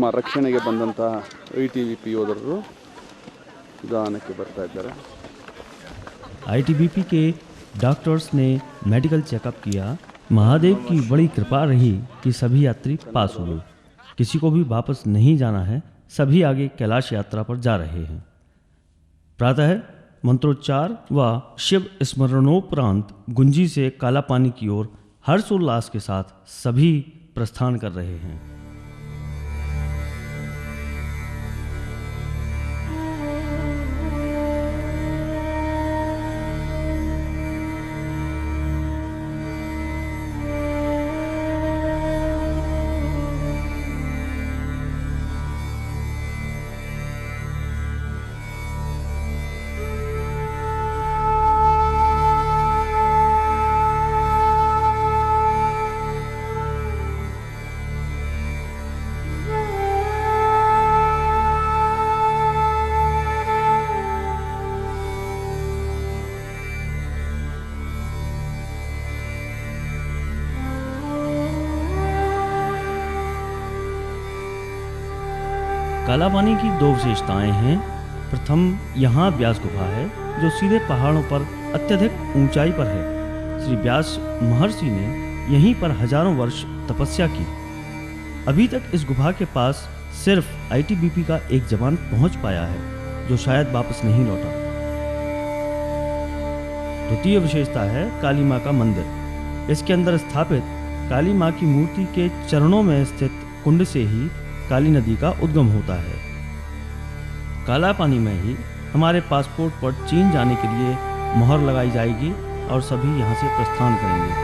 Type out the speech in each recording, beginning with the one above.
ನಮ್ಮ ರಕ್ಷಣೆಗೆ ಬಂದಂಥ ITBP ಯೋಧರು ದಾನಕ್ಕೆ ಬರ್ತಾ ಇದ್ದಾರೆ. ITBP के डॉक्टर्स ने मेडिकल चेकअप किया। महादेव की बड़ी कृपा रही कि सभी यात्री पास हुए। किसी को भी वापस नहीं जाना है, सभी आगे कैलाश यात्रा पर जा रहे हैं। प्रातः मंत्रोच्चार व शिव स्मरणोपरांत गुंजी से कालापानी की ओर हर्षोल्लास के साथ सभी प्रस्थान कर रहे हैं। कालापानी की दो विशेषताएं हैं। प्रथम, यहाँ व्यास गुफा है जो सीधे पहाड़ों पर अत्यधिक ऊंचाई पर है। श्री व्यास महर्षि ने यहीं पर हजारों वर्ष तपस्या की। अभी तक इस गुफा के पास सिर्फ ITBP का एक जवान पहुंच पाया है जो शायद वापस नहीं लौटा। द्वितीय विशेषता है काली माँ का मंदिर। इसके अंदर स्थापित काली माँ की मूर्ति के चरणों में स्थित कुंड से ही काली नदी का उद्गम होता है। कालापानी में ही हमारे पासपोर्ट पर चीन जाने के लिए मोहर लगाई जाएगी और सभी यहाँ से प्रस्थान करेंगे।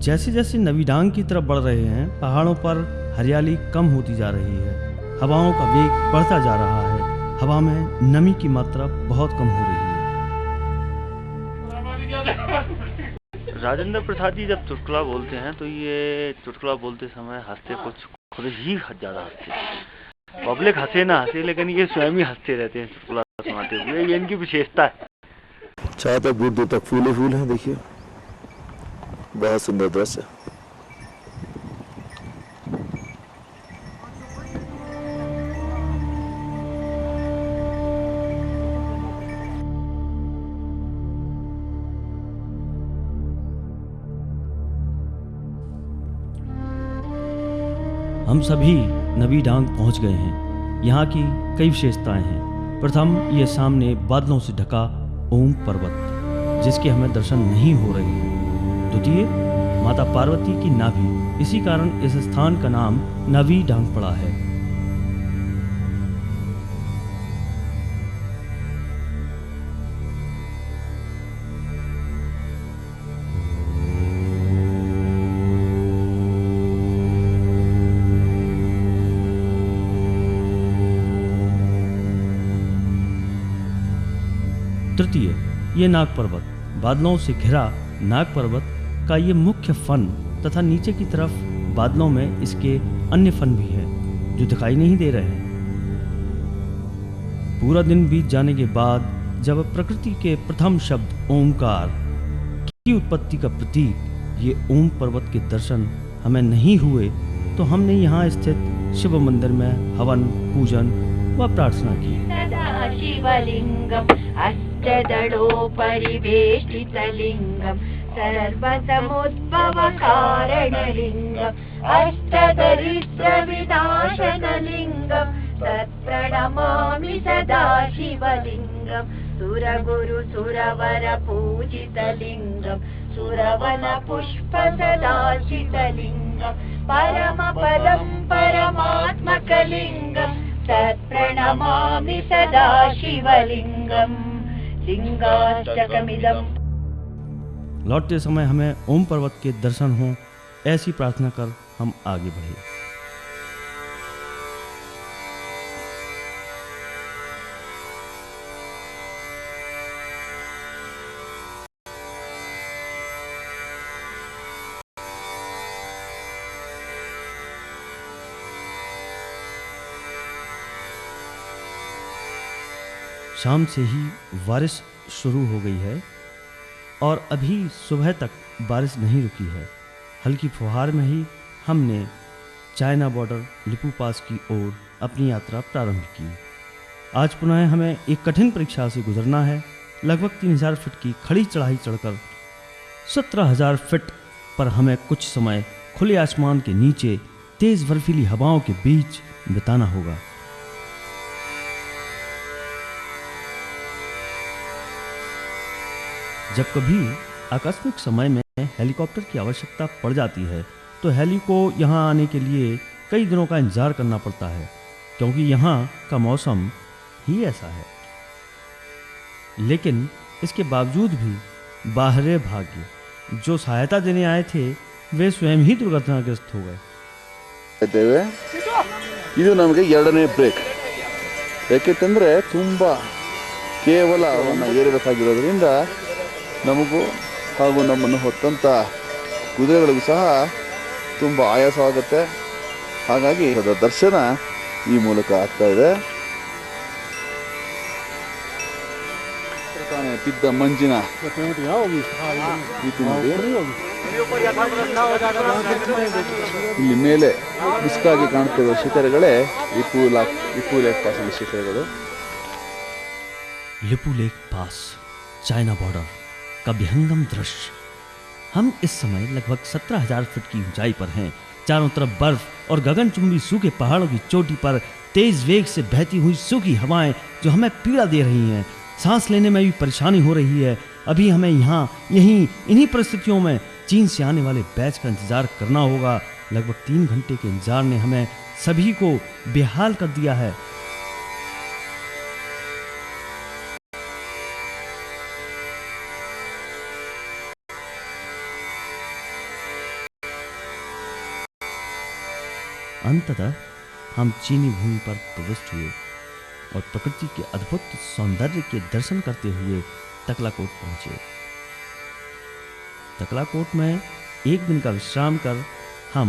जैसे जैसे नवीडांग की तरफ बढ़ रहे हैं, पहाड़ों पर हरियाली कम होती जा रही है। हवाओं का वेग बढ़ता जा रहा है। हवा में नमी की मात्रा बहुत कम हो रही है। राजेंद्र प्रसाद जी जब चुटकुला बोलते हैं तो ये चुटकुला बोलते समय हंसते कुछ खुद ही ज़्यादा हंसते। पब्लिक हंसे ना हंसे, लेकिन ये स्वयं ही हंसते रहते हैं चुटकुला सुनाते हुए। ये इनकी विशेषता है। छाया तक दूर दूर तक फूल ही फूल हैं। देखिए, बहुत सुंदर दृश्य। हम सभी नवी डांग पहुंच गए हैं। यहाँ की कई विशेषताएं हैं। प्रथम, ये सामने बादलों से ढका ओम पर्वत, जिसके हमें दर्शन नहीं हो रहे हैं। द्वितीय, माता पार्वती की नाभि, इसी कारण इस स्थान का नाम नवी डांग पड़ा है। तृतीय, ये नाग पर्वत, बादलों से घिरा नाग पर्वत का ये मुख्य फन तथा नीचे की तरफ बादलों में इसके अन्य फन भी है जो दिखाई नहीं दे रहे हैं। पूरा दिन बीत जाने के बाद जब प्रकृति के प्रथम शब्द ओमकार की उत्पत्ति का प्रतीक ये ओम पर्वत के दर्शन हमें नहीं हुए, तो हमने यहाँ स्थित शिव मंदिर में हवन, पूजन व प्रार्थना की। शिवलिंगम अष्टदलोपरिवेष्टितलिंगम सर्वसमुद्भवकारणलिंगम अष्टदरिद्रविनाशनलिंगम तत्प्रणमामि सदा शिवलिंगम सुरगुरु सुरवर पूजितलिंगम सुरवन पुष्प सदाचितलिंगम परमपदं परमात्मकलिंगम तत्प्रणमामि सदा शिवलिंगम लिंगाष्टकमिदं। लौटते समय हमें ओम पर्वत के दर्शन हों, ऐसी प्रार्थना कर हम आगे बढ़े। शाम से ही बारिश शुरू हो गई है और अभी सुबह तक बारिश नहीं रुकी है। हल्की फुहार में ही हमने चाइना बॉर्डर लिपू पास की ओर अपनी यात्रा प्रारंभ की। आज पुनः हमें एक कठिन परीक्षा से गुजरना है। लगभग 3000 फीट की खड़ी चढ़ाई चढ़कर 17,000 फीट पर हमें कुछ समय खुले आसमान के नीचे तेज बर्फीली हवाओं के बीच बिताना होगा। जब कभी आकस्मिक समय में हेलीकॉप्टर की आवश्यकता पड़ जाती है तो हेली को यहाँ आने के लिए कई दिनों का इंतजार करना पड़ता है, क्योंकि यहाँ का मौसम ही ऐसा है। लेकिन इसके बावजूद भी बाहरे भाग्य जो सहायता देने आए थे वे स्वयं ही दुर्घटनाग्रस्त हो गए। ಇದು ನಮಗೆ ಎರಡನೇ ಬ್ರೇಕ್. ಯಾಕೆಂತಂದರೆ ತುಂಬ ಕೇವಲ ಅವನ್ನ ಏರಬೇಕಾಗಿರೋದ್ರಿಂದ ನಮಗೂ ಹಾಗೂ ನಮ್ಮನ್ನು ಹೊತ್ತಂಥ ಕುದುರೆಗಳಿಗೂ ಸಹ ತುಂಬ ಆಯಾಸವಾಗುತ್ತೆ. ಹಾಗಾಗಿ ಅದರ ದರ್ಶನ ಈ ಮೂಲಕ ಆಗ್ತಾ ಇದೆ. ತಾನೇ ಬಿದ್ದ ಮಂಜಿನ ರೀತಿ ನೋಡಿ ಇಲ್ಲಿ ಮೇಲೆ ಬಿಸ್ಕಾಗಿ ಕಾಣ್ತಿರುವ ಶಿಖರಗಳೇ ಲಿಪು ಲೇಕ್ ಪಾಸಿನ ಶಿಖರಗಳು. लिपू लेक पास, चाइना बॉर्डर का विहंगम दृश्य। हम इस समय लगभग 17,000 फीट की ऊंचाई पर हैं। चारों तरफ बर्फ और गगनचुंबी सूखे पहाड़ों की चोटी पर तेज वेग से बहती हुई सूखी हवाएं जो हमें पीड़ा दे रही हैं। सांस लेने में भी परेशानी हो रही है। अभी हमें इन्हीं परिस्थितियों में चीन से आने वाले बैच का इंतजार करना होगा। लगभग 3 घंटे के इंतजार ने हमें सभी को बेहाल कर दिया है। अंततः हम चीनी भूमि पर प्रविष्ट हुए और प्रकृति के अद्भुत सौंदर्य के दर्शन करते हुए तकलाकोट पहुंचे। तकलाकोट में एक दिन का विश्राम कर हम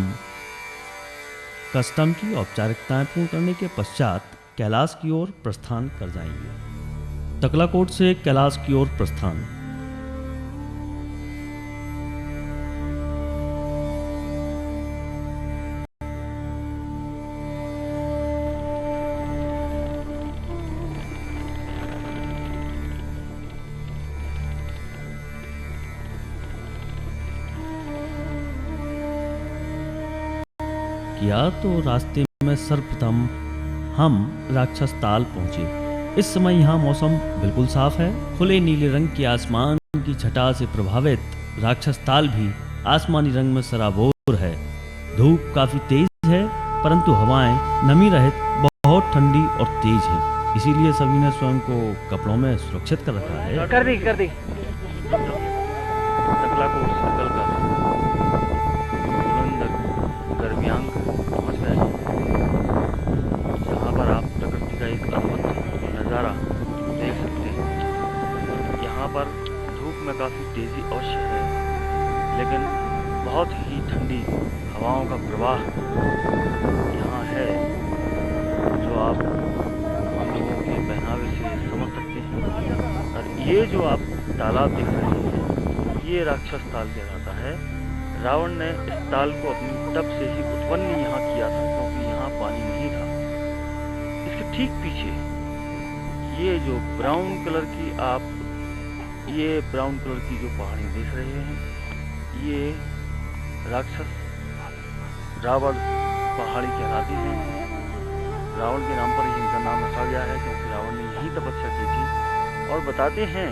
कस्टम की औपचारिकताएं पूर्ण करने के पश्चात कैलाश की ओर प्रस्थान कर जाएंगे। तकलाकोट से कैलाश की ओर प्रस्थान। किया तो रास्ते में सर्वप्रथम हम राक्षस ताल पहुंचे। इस समय यहाँ मौसम बिल्कुल साफ है। खुले नीले रंग के आसमान की छटा से प्रभावित राक्षस ताल भी आसमानी रंग में सराबोर है। धूप काफी तेज है, परंतु हवाएं नमी रहित बहुत ठंडी और तेज है। इसीलिए सभी ने स्वयं को कपड़ों में सुरक्षित कर रखा है। कर दी टकला को सर्कल कर बुलंद गर्मियांग पहुंच गए हैं, जहाँ पर आप प्रकृति का एक अद्भुत नज़ारा देख सकते हैं। यहाँ पर धूप में काफ़ी तेज़ी अवश्य है, लेकिन बहुत ही ठंडी हवाओं का प्रवाह यहाँ है, जो आप हम लोगों के पहनावे से समझ सकते हैं। और ये जो आप तालाब देख रहे हैं, ये राक्षस ताल कहलाता है। रावण ने इस ताल को अपनी तप से ही उत्पन्न यहाँ किया था, क्योंकि यहाँ पानी नहीं था। इसके ठीक पीछे ये जो ब्राउन कलर की जो पहाड़ी देख रहे हैं, ये राक्षस रावण पहाड़ी कहलाती है। रावण के नाम पर ही इनका नाम रखा गया है, क्योंकि रावण ने यही तपस्या की थी। और बताते हैं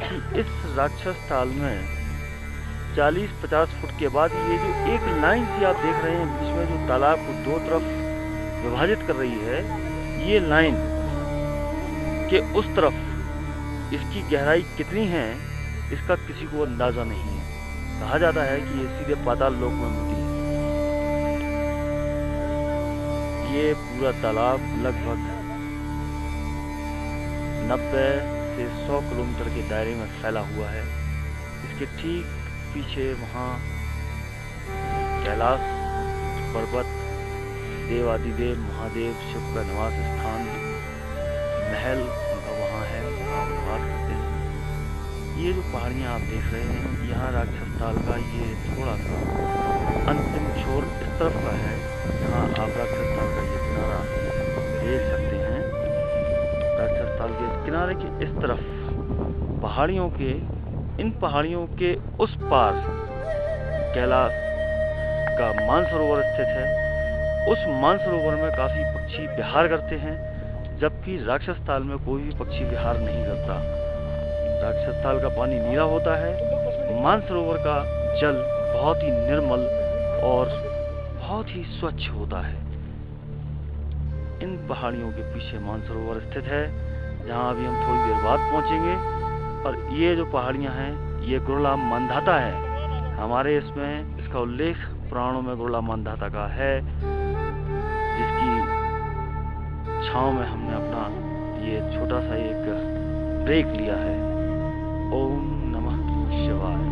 कि इस राक्षस ताल में 40-50 फुट के बाद ये जो एक लाइन सी आप देख रहे हैं बीच में, जो तालाब को दो तरफ विभाजित कर रही है, ये लाइन के उस तरफ इसकी गहराई कितनी है इसका किसी को अंदाजा नहीं है। कहा जाता है कि ये सीधे पाताल लोक में मिलती है। ये पूरा तालाब लगभग 90 से 100 किलोमीटर के दायरे में फैला हुआ है। इसके ठीक पीछे वहाँ कैलाश पर्वत, देवादिदेव महादेव शिव का निवास स्थान, महल उनका वहाँ है, वहाँ निवास करते हैं। ये जो पहाड़ियाँ आप देख रहे हैं, यहाँ राक्षस ताल का ये थोड़ा सा अंतिम छोर इस तरफ का है, जहाँ आप राक्षस ताल का ये किनारा देख सकते हैं। राक्षस ताल के किनारे के इस तरफ इन पहाड़ियों के उस पार कैलाश का मानसरोवर स्थित है। उस मानसरोवर में काफी पक्षी विहार करते हैं, जबकि राक्षस ताल में कोई भी पक्षी विहार नहीं करता। राक्षस ताल का पानी नीला होता है। मानसरोवर का जल बहुत ही निर्मल और बहुत ही स्वच्छ होता है। इन पहाड़ियों के पीछे मानसरोवर स्थित है, जहाँ अभी हम थोड़ी देर बाद पहुँचेंगे। और ये जो पहाड़ियाँ हैं, ये गुरला मानधाता है। हमारे इसमें इसका उल्लेख पुराणों में गुरला मानधाता का है, जिसकी छाँव में हमने अपना ये छोटा सा एक ब्रेक लिया है। ओम नमः शिवाय।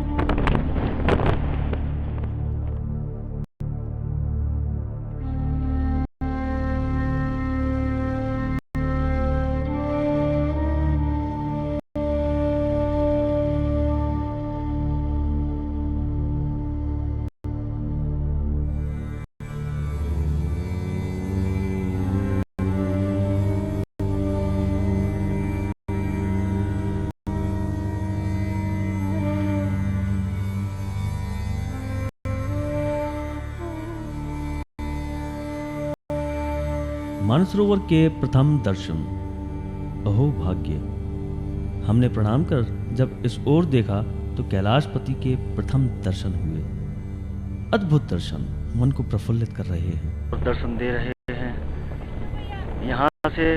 मानसरोवर के प्रथम दर्शन। अहो भाग्य! हमने प्रणाम कर जब इस ओर देखा तो कैलाशपति के प्रथम दर्शन हुए। अद्भुत दर्शन मन को प्रफुल्लित कर रहे हैं। और दर्शन दे रहे हैं। यहाँ से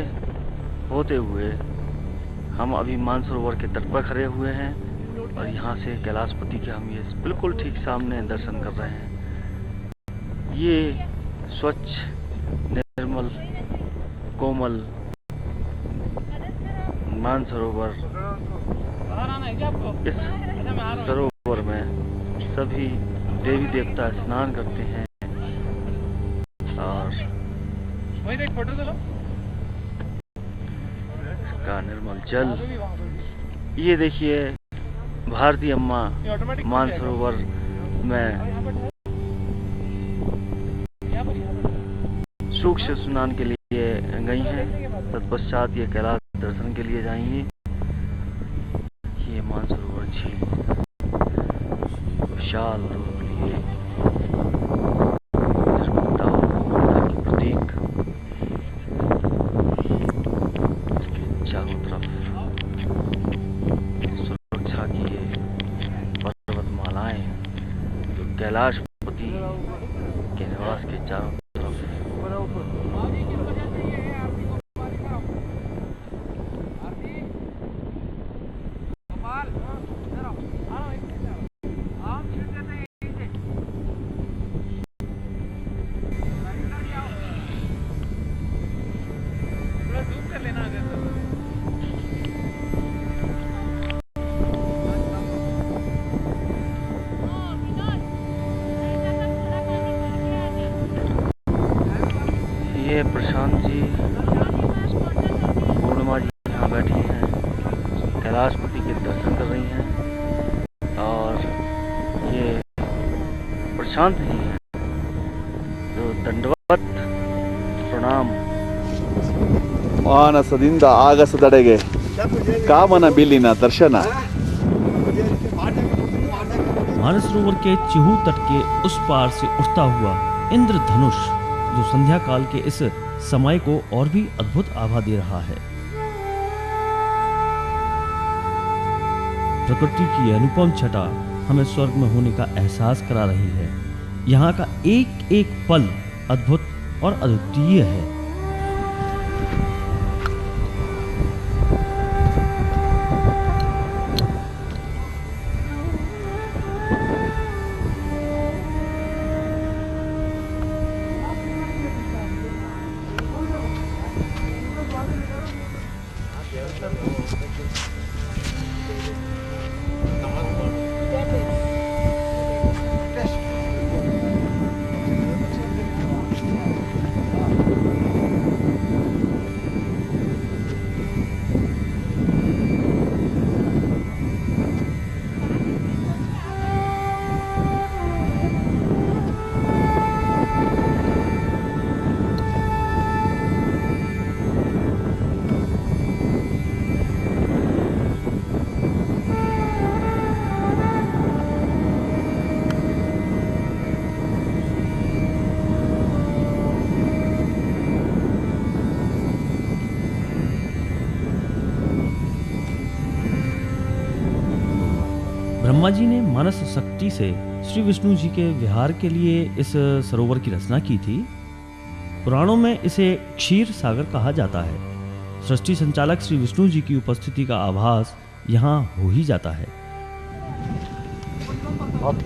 होते हुए हम अभी मानसरोवर के तट पर खड़े हुए हैं, और यहाँ से कैलाशपति के हम ये बिल्कुल ठीक सामने दर्शन कर रहे हैं। ये स्वच्छ, निर्मल, कोमल मानसरोवर, इस सरोवर में सभी देवी देवता स्नान करते हैं। और इसका निर्मल जल, ये देखिए भारती अम्मा मानसरोवर में सूक्ष्म स्नान के लिए गई हैं। तत्पश्चात ये कैलाश दर्शन के लिए जाएंगी। ये मानसरोवर झील विशाल रूप लिए निर्मलता कैलाशपति के निवास के चारों तरफ ये प्रशांत जी, पूर्णिमा जी यहाँ बैठी हैं, कैलाशपति के दर्शन कर रही हैं। और ये प्रशांत जी हैं जो दंडवत प्रणाम ಮಾನಸದಿಂದ ಆಗಸದೆಡೆಗೆ ಕಾಮನ ಬಿಲ್ಲಿನ ದರ್ಶನ. मानसरोवर के चिहू तट के उस पार से उठता हुआ इंद्रधनुष जो संध्या काल के इस समय को और भी अद्भुत आभा दे रहा है। प्रकृति की अनुपम छटा हमें स्वर्ग में होने का एहसास करा रही है। यहाँ का एक एक पल अद्भुत और अद्वितीय है। ब्रह्मा जी ने मानस शक्ति से श्री विष्णु जी के विहार के लिए इस सरोवर की रचना की थी। पुराणों में इसे क्षीर सागर कहा जाता है। सृष्टि संचालक श्री विष्णु जी की उपस्थिति का आभास यहाँ हो ही जाता है।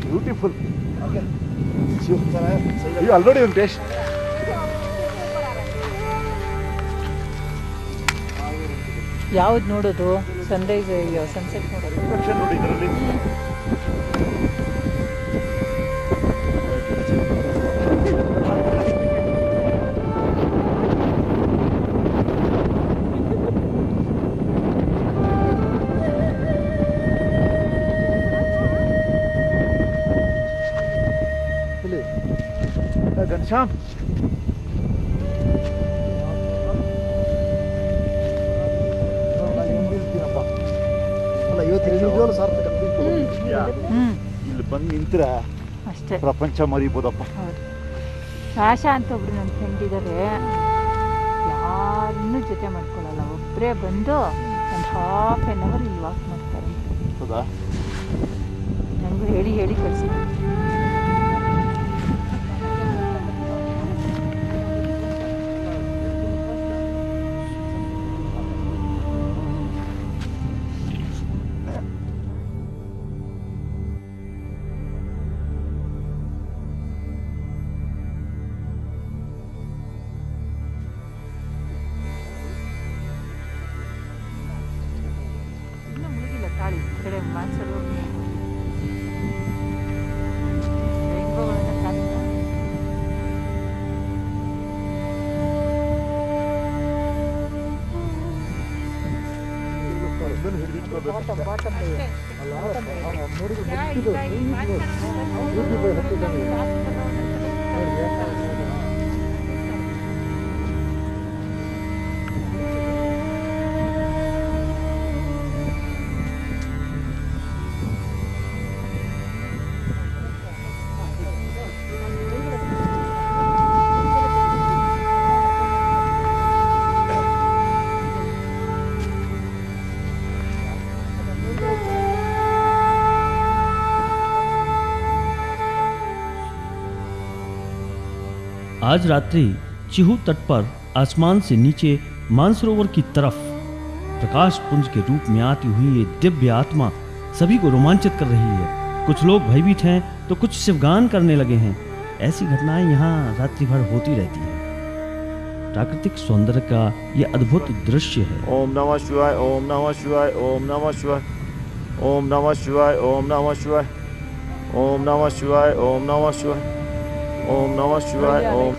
Beautiful you already on taste. ಯಾವ್ದು ನೋಡೋದು? ಸನ್ರೈಸ್ ಸನ್ಸೆಟ್ ನೋಡೋದು? ನೋಡಿ ಇದರಲ್ಲಿ घनश्याम ಇಲ್ಲಿ ಬಂದು ನಿಂತರ ಅಷ್ಟೇ ಪ್ರಪಂಚ ಮರಿಬೋದಪ್ಪ. ಆಶಾ ಅಂತ ಒಬ್ರು ನನ್ನ ಫ್ರೆಂಡ್ ಇದ್ದಾರೆ, ಯಾರನ್ನೂ ಜೊತೆ ಮಾಡ್ಕೊಳ್ಳಲ್ಲ, ಒಬ್ಬರೇ ಬಂದು ಒಂದು ಹಾಫ್ ಆನ್ ಅವರ್ ಇಲ್ಲಿ ವಾಕ್ ಮಾಡ್ತಾರೆ. ಹೌದಾ? ನನಗೂ ಹೇಳಿ ಹೇಳಿ ಕಳಿಸಿದ್ರು. ತಾಳಿ ಕಡೆ ಮಾನ್ಸರು आज रात्रि चिहू तट पर आसमान से नीचे मानसरोवर की तरफ प्रकाश पुंज के रूप में आती हुई ये दिव्य आत्मा सभी को रोमांचित कर रही है। कुछ लोग भयभीत हैं तो कुछ शिवगान करने लगे हैं। ऐसी घटनाएं यहाँ रात्रि भर होती रहती हैं। प्राकृतिक सौंदर्य का यह अद्भुत दृश्य है। ओम नमः शिवाय, ओम नमः शिवाय, ओम नमः शिवाय, ओम नमः शिवाय, ओम नमः शिवाय, ओम नमः शिवाय, ओम नमः शिवाय, ओम नमः शिवाय, ओम।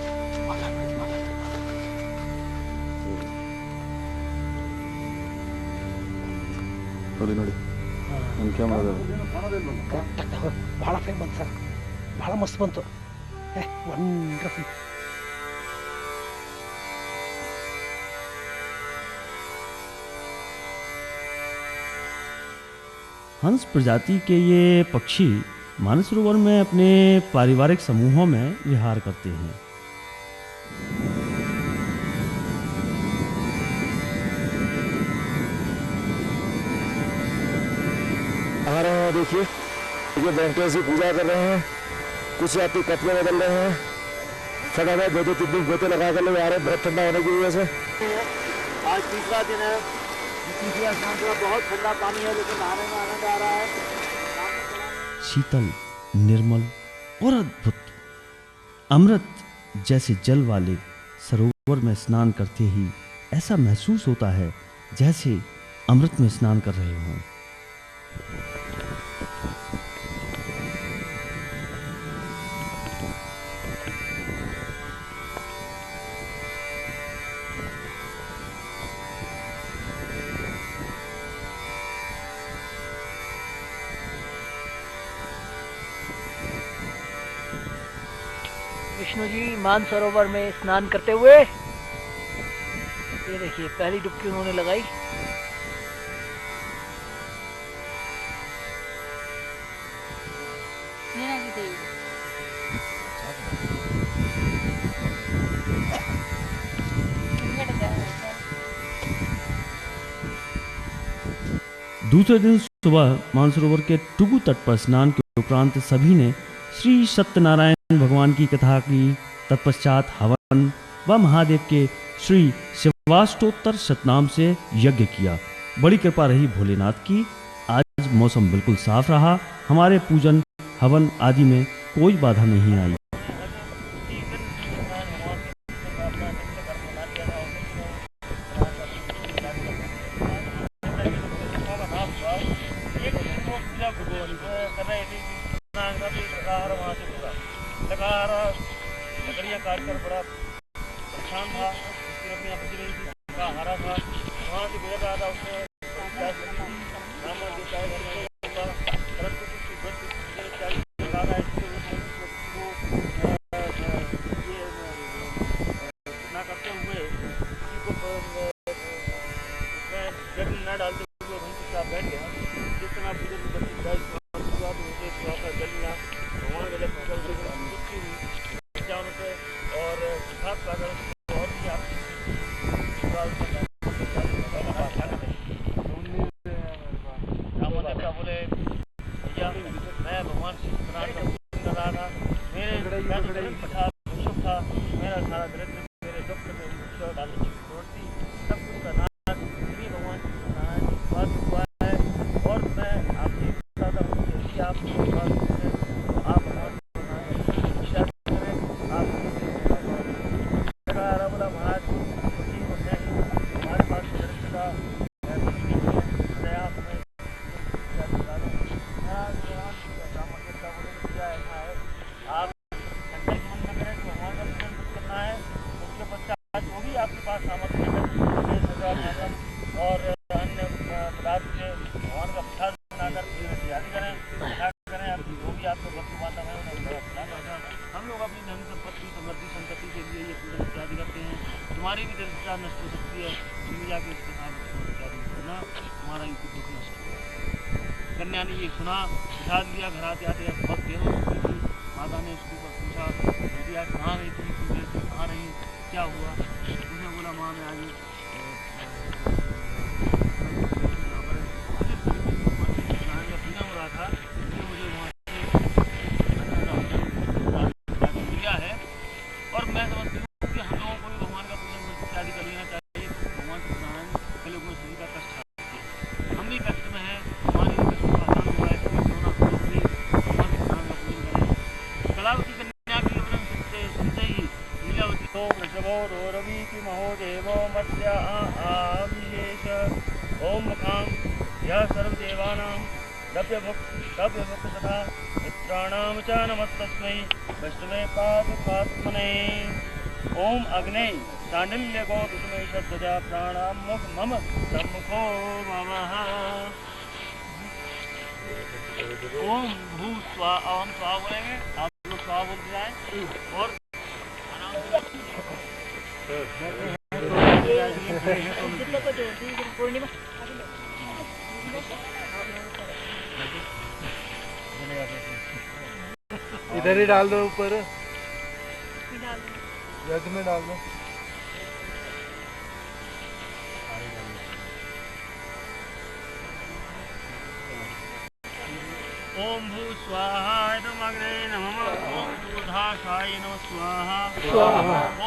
ನೋಡಿ ನೋಡಿ ನನ್ನ ಕ್ಯಾಮ್ರಾದಲ್ಲಿ ಭಾಳ ಫೇಮ್ ಬಂತು ಸರ್, ಭಾಳ ಮಸ್ತ್ ಬಂತು. ವಂಡರ್ಫುಲ್. हंस प्रजाति के ये पक्षी मानसरोवर में अपने पारिवारिक समूहों में विहार करते हैं। हमारे यहाँ देखिए ये वेंकटेश्वर की पूजा कर रहे हैं, कुछ यात्री कपड़े बदल रहे हैं, फटाफट 2-3 दिन गोते लगा कर लोग आ रहे हैं बहुत ठंडा होने की वजह से। आज तीसरा दिन है, तीसरा स्नान का बहुत ठंडा पानी है, लेकिन नहाने में आनंद आ रहा है। शीतल, निर्मल और अद्भुत अमृत जैसे जल वाले सरोवर में स्नान करते ही ऐसा महसूस होता है जैसे अमृत में स्नान कर रहे हों। विष्णु जी मानसरोवर में स्नान करते हुए, ये देखिए पहली डुबकी उन्होंने लगाई। दूसरे दिन सुबह मानसरोवर के टुगु तट पर स्नान के उपरांत सभी ने श्री सत्यनारायण भगवान की कथा की। तत्पश्चात हवन व महादेव के श्री शिवाष्टोत्तर शतनाम से यज्ञ किया। बड़ी कृपा रही भोलेनाथ की। आज मौसम बिल्कुल साफ रहा। हमारे पूजन हवन आदि में कोई बाधा नहीं आई। लकड़ियाँ काट कर बड़ा परेशान था, उसकी लकड़ियाँ बच रही थी, का हरा था, वहाँ से गुजर रहा था, उसने प्यास लगी थी, नाम देता है घर में होगा, परंतु कुछ प्यास लगा रहा है, ये ना करते हुए किसी को उसमें जल न डालते हुए वहीं चुपचाप बैठ गया। जिस तरह पूरे में बच्ची का हुआ तो मुझे थोड़ा सा जल मिला, भगवान का जब और खास सागर और भी आप बोले भैया मैं भगवान श्री सत्यनारायण का पूजन कर रहा था, मेरे पठार शुभ था, मेरा सारा दरिद्र मेरे दुख में डालने की जरूरत थी, सब कुछ का नाश श्री भगवान श्री सत्यनारायण की बात हुआ है। और मैं आपसे बताता हूँ कि यदि आप आप भगवान महाराज हमारे पास दरिद्रता आप संकल्प मन में करें कि भगवान का पूजन करना है, उसके पश्चात जो भी आपके पास सामग्री है और अन्य पदार्थ से भगवान का प्रसाद बनाकर तैयारी करें आप जो भी आपको भक्ति बांधा है उन्हें। हम लोग अपनी धन संपत्ति समृद्धि संपत्ति के लिए ये पूजन इत्यादि करते हैं। तुम्हारी भी दरिद्रता नष्ट हो सकती है, तुम जाके इसके साथ इत्यादि करना, तुम्हारा ही दुख नष्ट होगा। कन्या ने ये सुना, प्रसाद लिया, घर आते आते बहुत देर हो चुकी थी। माता ने इसके ऊपर पूछा यदि आज कहाँ गई थी, इतनी देर से कहाँ रही, क्या हुआ? उसने बोला माँ मैं आज पीना हो रहा था, इसलिए मुझे वहाँ से और मैं समझ तस्य आविशेष ओम मुखां यः सर्वदेवानां द्रव्यभुक् तथा मित्राणां च नमस्तस्मै वैष्णवे पादुकात्मने ओम अग्ने शाण्डिल्य गोतुमे शब्दजा प्राणां मुख मम सम्मुखो ममः ओम भू स्वा ओम स्वा बोलेंगे आप लोग स्वा बोलते जाएं और इधर ही डाल दो ऊपर जग में डाल दो ओम भू स्वाहा इदमग्ने नमः ओम दूर्धाशाय नमः स्वाहा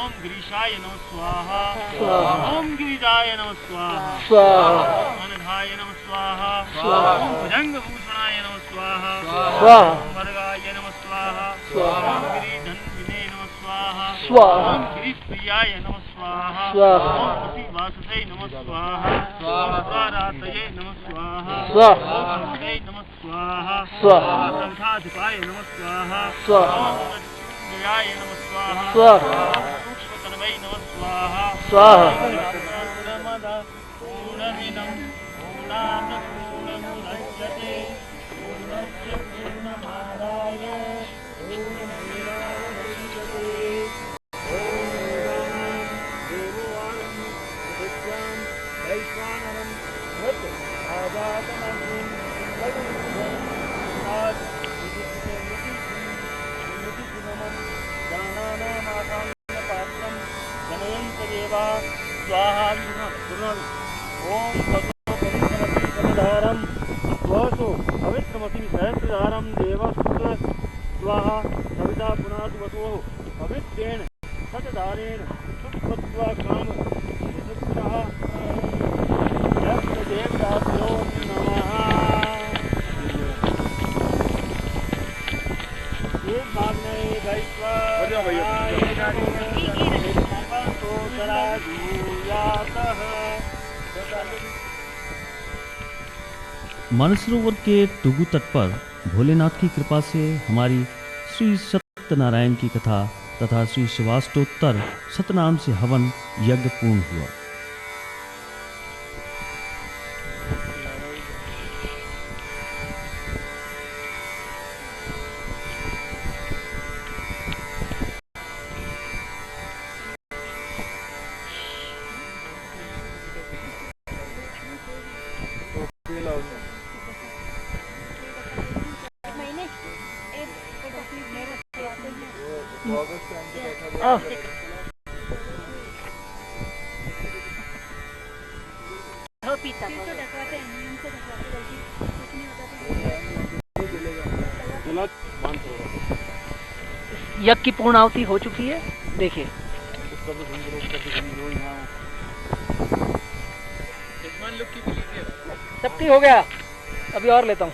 ओम गिरीशाय नमः स्वाहा ओम गिरिजाय नमः स्वाहा अनघाय नमः स्वाहा ओम भुजंगभूषणाय नमः स्वाहा ओम भर्गाय नमः स्वाहा ओम गिरिधन्विने नमः स्वाहा ओम गिरिप्रियाय नमः स्वाहा ओम पतिवाससे नमः स्वाहा ओम स्वारातये नमः स्वाहा ओम हृदये नमः स्वाहा शंखाधिपाय नमः स्वाहा ओम जयाय नमः स्वाहा सूक्ष्मतनवै नमः स्वाहा पूर्णमदः पूर्णमिदं पूर्णात् पूर्णमुदच्यते पूर्णस्य पूर्णमादाय पूर्णमेवावशिष्यते स्वाहा ओम स्वसो पवित्रमति सहस्रधारं देवस्तुत स्वाहा सविता पुनातु वसो पवित्रेण सतधारेण सुत्वा काम सुत्रः देवताभ्यो नमः एक भागने मानसरोवर के टुगु तट पर भोलेनाथ की कृपा से हमारी श्री सत्यनारायण की कथा तथा श्री शिवाष्टोत्तर सतनाम से हवन यज्ञ पूर्ण हुआ। यज्ञ की पूर्ण आहुति हो चुकी है। देखिए सबकी हो गया, अभी और लेता हूँ।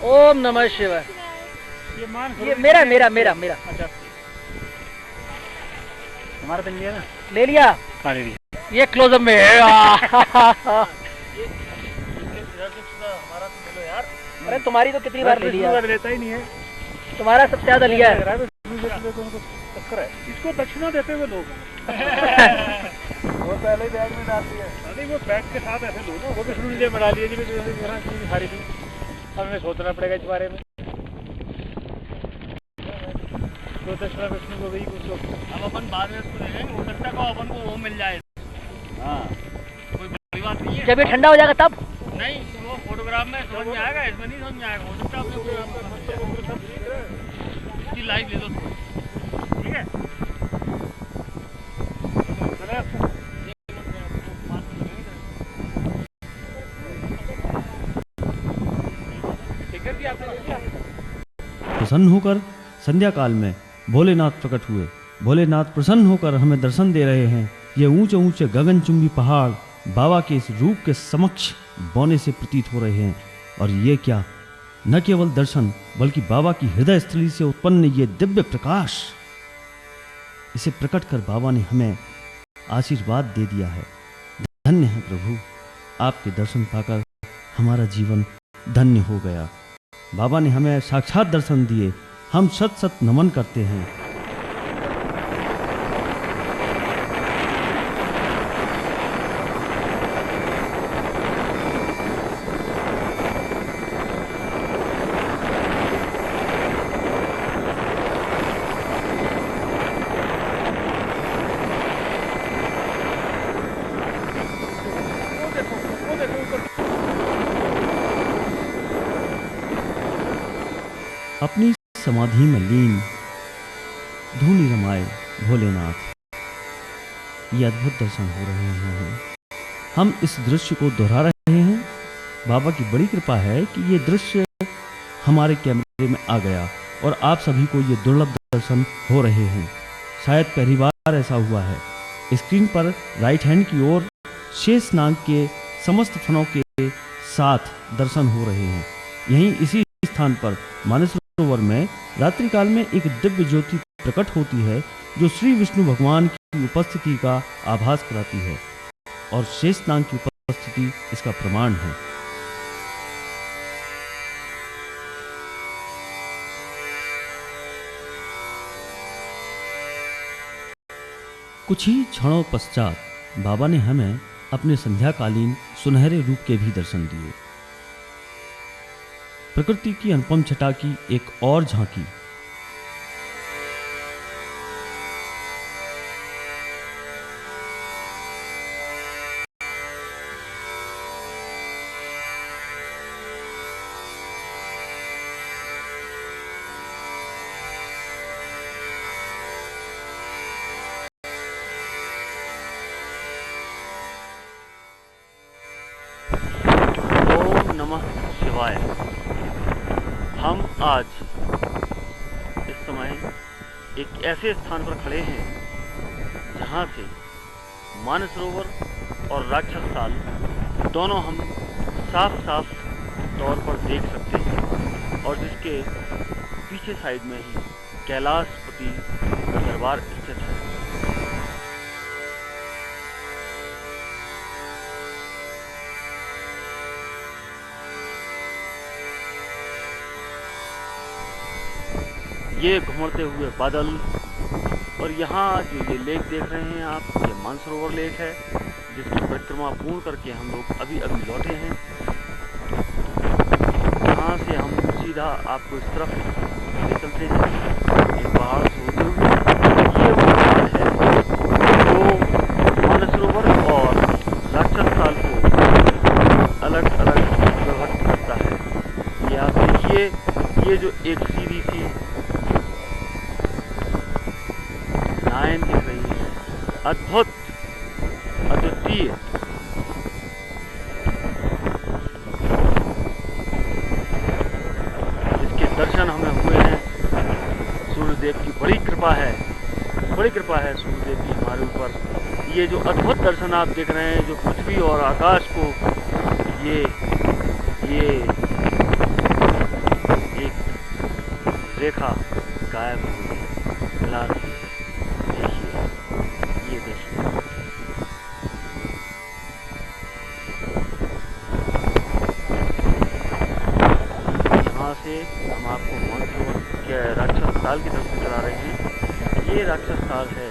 ओम नमः शिवाय। ये मेरा मेरा मेरा मेरा अच्छा हमारा तो लिया ना, ले लिया। हाँ ले लिया। ये क्लोजअप में है। अरे तुम्हारी तो कितनी बार ले लिया, लेता ही नहीं है। तुम्हारा सबसे ज्यादा लिया है। इसको दक्षिणा देते हुए लोग वो पहले बैग में डाल दिया। नहीं वो बैग के साथ ऐसे लो ना, वो भी शुरू में डाल दिया। हारी थी, अब हमें सोचना पड़ेगा इस बारे में। तो दक्षिणा विष्णु को वही कुछ अब अपन बाद में इसको देखेंगे, हो सकता है अपन को वो मिल जाए। हाँ कोई बड़ी बात नहीं है। जब ये ठंडा हो जाएगा तब नहीं, वो फोटोग्राफ में समझ में आएगा, इसमें नहीं समझ में आएगा। हो सकता है अपने लाइव ले दो, ठीक है। प्रसन्न होकर संध्या काल में भोलेनाथ प्रकट हुए। भोलेनाथ प्रसन्न होकर हमें दर्शन दे रहे हैं। ये ऊंचे ऊंचे गगनचुंबी पहाड़ बाबा के इस रूप के समक्ष बौने से प्रतीत हो रहे हैं। और ये क्या, न केवल दर्शन बल्कि बाबा की हृदय स्थली से उत्पन्न ये दिव्य प्रकाश, इसे प्रकट कर बाबा ने हमें आशीर्वाद दे दिया है। धन्य है प्रभु, आपके दर्शन पाकर हमारा जीवन धन्य हो गया। बाबा ने हमें साक्षात दर्शन दिए, हम सत सत नमन करते हैं। अपनी समाधि में लीन धूनि रमाए भोलेनाथ, ये अद्भुत दर्शन हो रहे हैं। हम इस दृश्य को दोहरा रहे हैं। बाबा की बड़ी कृपा है कि ये दृश्य हमारे कैमरे में आ गया और आप सभी को ये दुर्लभ दर्शन हो रहे हैं। शायद पहली बार ऐसा हुआ है। स्क्रीन पर राइट हैंड की ओर शेष नाग के समस्त फनों के साथ दर्शन हो रहे हैं। यहीं इसी स्थान पर मानसरोवर में रात्रि काल में एक दिव्य ज्योति प्रकट होती है जो श्री विष्णु भगवान की उपस्थिति का आभास कराती है और शेषनाग की उपस्थिति इसका प्रमाण है। कुछ ही क्षणों पश्चात बाबा ने हमें अपने संध्याकालीन सुनहरे रूप के भी दर्शन दिए। प्रकृति की अनुपम छटा की एक और झांकी। ओम नमः शिवाय। हम आज इस समय एक ऐसे स्थान पर खड़े हैं जहां से मानसरोवर और राक्षस ताल दोनों हम साफ साफ तौर पर देख सकते हैं और जिसके पीछे साइड में ही कैलाशपति दरबार स्थित है। ये घुमड़ते हुए बादल और यहाँ जो ये लेक देख रहे हैं आप, ये मानसरोवर लेक है जिसकी परिक्रमा पूर्ण करके हम लोग अभी लौटे हैं। यहाँ से हम सीधा आपको इस तरफ ले चलते हैं, ये पहाड़ से होते हुए। ये वो पहाड़ है जो मानसरोवर और राक्षस ताल को अलग अलग विभक्त करता है। ये आप देखिए, ये जो एक सीधी सी लाइन दिख रही है, अद्भुत अद्वितीय। इसके दर्शन हमें हुए हैं। सूर्यदेव की बड़ी कृपा है सूर्यदेव की हमारे ऊपर। ये जो अद्भुत दर्शन आप देख रहे हैं, जो पृथ्वी और आकाश को ये एक रेखा गायब हो गई है। ये देखिए, यहाँ से हम आपको मानसरोवर के राक्षस ताल की तरफ से चला रहे हैं। ये राक्षस ताल है